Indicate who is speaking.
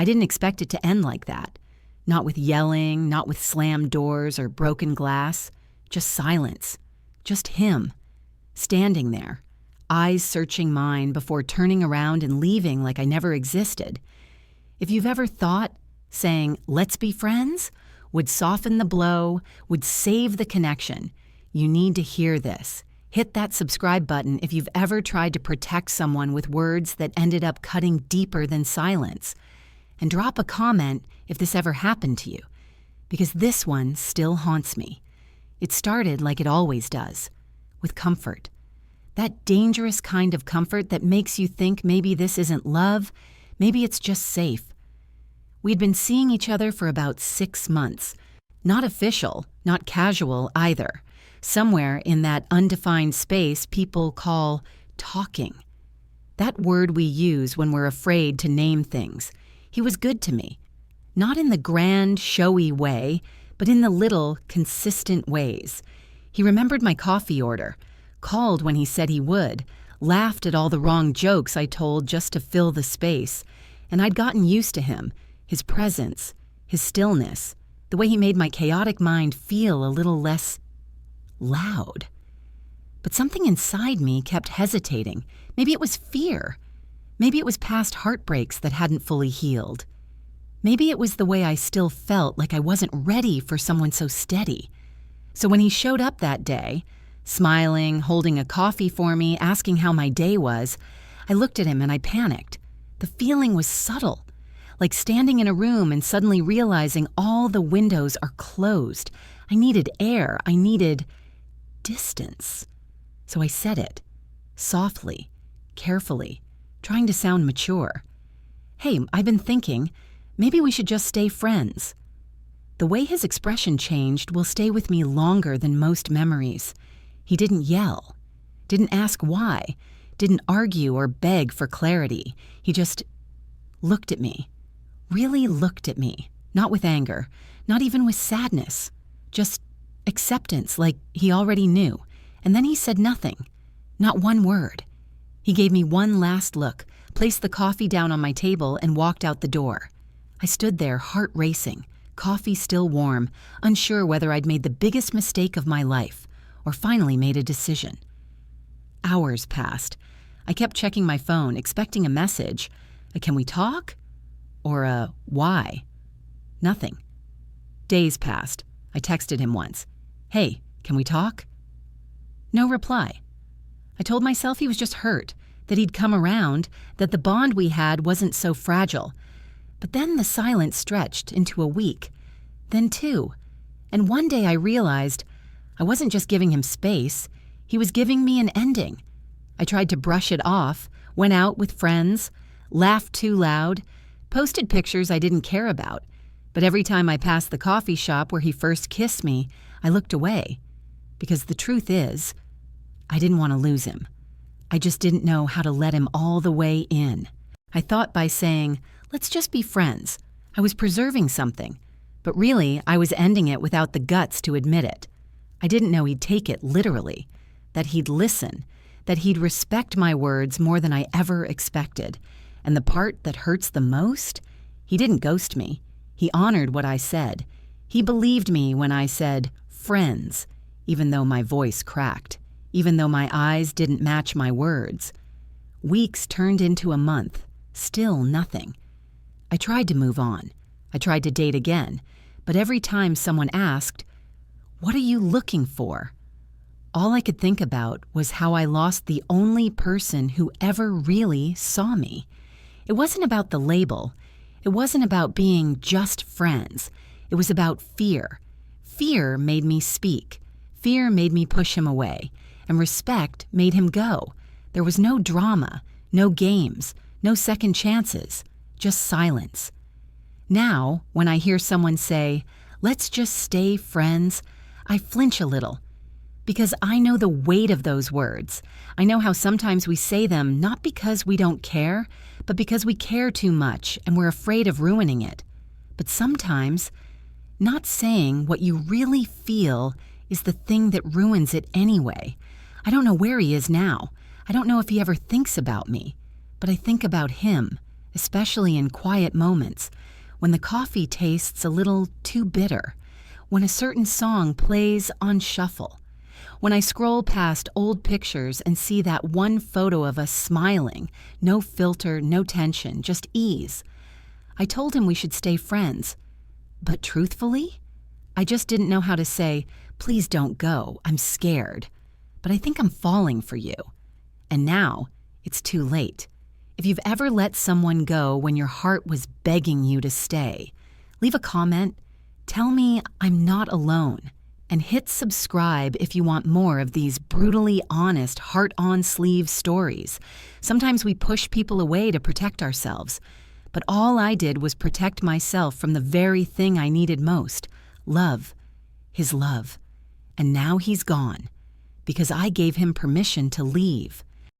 Speaker 1: I didn't expect it to end like that. Not with yelling, not with slammed doors or broken glass. Just silence. Just him. Standing there, eyes searching mine before turning around and leaving like I never existed. If you've ever thought saying, "Let's be friends," would soften the blow, would save the connection, you need to hear this. Hit that subscribe button if you've ever tried to protect someone with words that ended up cutting deeper than silence. And drop a comment if this ever happened to you, because this one still haunts me. It started like it always does, with comfort. That dangerous kind of comfort that makes you think maybe this isn't love, maybe it's just safe. We'd been seeing each other for about 6 months. Not official, not casual either. Somewhere in that undefined space people call talking. That word we use when we're afraid to name things. He was good to me. Not in the grand, showy way, but in the little, consistent ways. He remembered my coffee order, called when he said he would, laughed at all the wrong jokes I told just to fill the space, and I'd gotten used to him, his presence, his stillness, the way he made my chaotic mind feel a little less loud. But something inside me kept hesitating. Maybe it was fear. Maybe it was past heartbreaks that hadn't fully healed. Maybe it was the way I still felt like I wasn't ready for someone so steady. So when he showed up that day, smiling, holding a coffee for me, asking how my day was, I looked at him and I panicked. The feeling was subtle, like standing in a room and suddenly realizing all the windows are closed. I needed air. I needed distance. So I said it, softly, carefully, trying to sound mature. "Hey, I've been thinking, maybe we should just stay friends." The way his expression changed will stay with me longer than most memories. He didn't yell, didn't ask why, didn't argue or beg for clarity. He just looked at me, really looked at me, not with anger, not even with sadness, just acceptance like he already knew. And then he said nothing, not one word. He gave me one last look, placed the coffee down on my table, and walked out the door. I stood there, heart racing, coffee still warm, unsure whether I'd made the biggest mistake of my life, or finally made a decision. Hours passed. I kept checking my phone, expecting a message. "Can we talk?" Or a "why?" Nothing. Days passed. I texted him once. "Hey, can we talk?" No reply. I told myself he was just hurt, that he'd come around, that the bond we had wasn't so fragile. But then the silence stretched into a week, then 2. And one day I realized I wasn't just giving him space, he was giving me an ending. I tried to brush it off, went out with friends, laughed too loud, posted pictures I didn't care about. But every time I passed the coffee shop where he first kissed me, I looked away. Because the truth is, I didn't want to lose him. I just didn't know how to let him all the way in. I thought by saying, "Let's just be friends," I was preserving something. But really, I was ending it without the guts to admit it. I didn't know he'd take it literally, that he'd listen, that he'd respect my words more than I ever expected. And the part that hurts the most? He didn't ghost me. He honored what I said. He believed me when I said, "friends," even though my voice cracked, even though my eyes didn't match my words. Weeks turned into a month, still nothing. I tried to move on. I tried to date again, but every time someone asked, "What are you looking for?" all I could think about was how I lost the only person who ever really saw me. It wasn't about the label. It wasn't about being just friends. It was about fear. Fear made me speak. Fear made me push him away. And respect made him go. There was no drama, no games, no second chances, just silence. Now, when I hear someone say, "Let's just stay friends," I flinch a little. Because I know the weight of those words. I know how sometimes we say them not because we don't care, but because we care too much and we're afraid of ruining it. But sometimes, not saying what you really feel is the thing that ruins it anyway. I don't know where he is now. I don't know if he ever thinks about me. But I think about him, especially in quiet moments, when the coffee tastes a little too bitter, when a certain song plays on shuffle, when I scroll past old pictures and see that one photo of us smiling, no filter, no tension, just ease. I told him we should stay friends. But truthfully, I just didn't know how to say, "Please don't go, I'm scared. But I think I'm falling for you." And now, it's too late. If you've ever let someone go when your heart was begging you to stay, leave a comment, tell me I'm not alone, and hit subscribe if you want more of these brutally honest, heart-on-sleeve stories. Sometimes we push people away to protect ourselves, but all I did was protect myself from the very thing I needed most, love, his love. And now he's gone, because I gave him permission to leave.